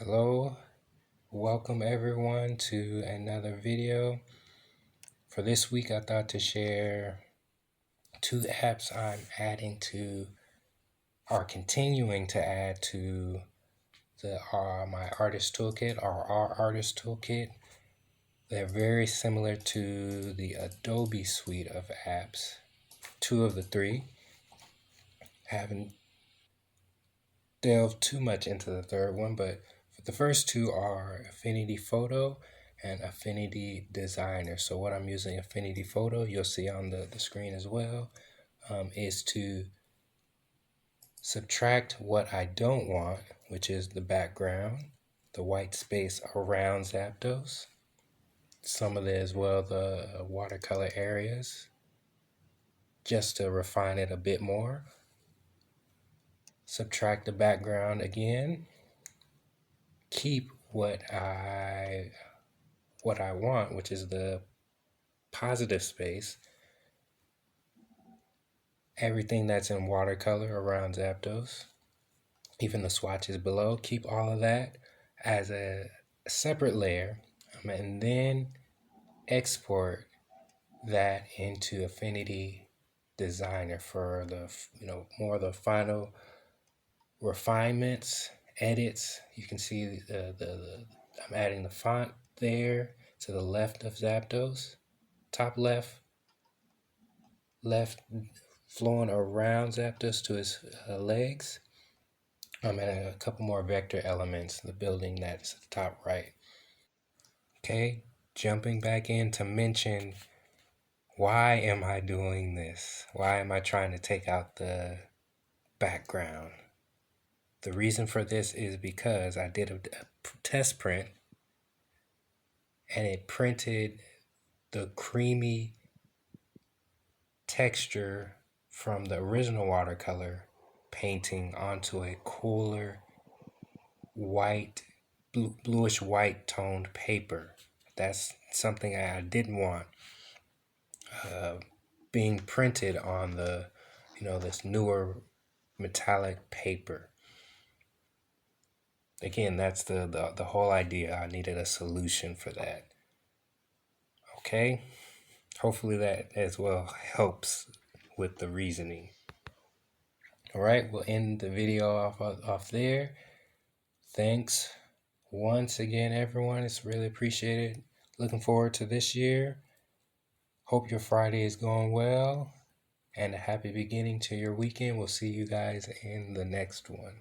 Hello, welcome everyone to another video. For this week, I thought to share two apps I'm adding to, or continuing to add to my artist toolkit, or our artist toolkit. They're very similar to the Adobe suite of apps. Two of the three. Haven't delved too much into the third one, but the first two are Affinity Photo and Affinity Designer. So what I'm using Affinity Photo, you'll see on the screen as well, is to subtract what I don't want, which is the background, the white space around Zapdos, some of the watercolor areas, just to refine it a bit more. Subtract the background again. Keep what I want, which is the positive space. Everything that's in watercolor around Zapdos, even the swatches below, keep all of that as a separate layer, and then export that into Affinity Designer for the more of the final refinements, edits. You can see I'm adding the font there to the left of Zapdos, top left, flowing around Zapdos to his legs. I'm adding a couple more vector elements, the building that's at the top right. Okay, jumping back in to mention, why am I doing this? Why am I trying to take out the background? The reason for this is because I did a test print and it printed the creamy texture from the original watercolor painting onto a cooler white, bluish white toned paper. That's something I didn't want being printed on this newer metallic paper. Again, that's the whole idea. I needed a solution for that. Okay, hopefully that as well helps with the reasoning. All right, we'll end the video off there. Thanks once again, everyone. It's really appreciated. Looking forward to this year. Hope your Friday is going well, and a happy beginning to your weekend. We'll see you guys in the next one.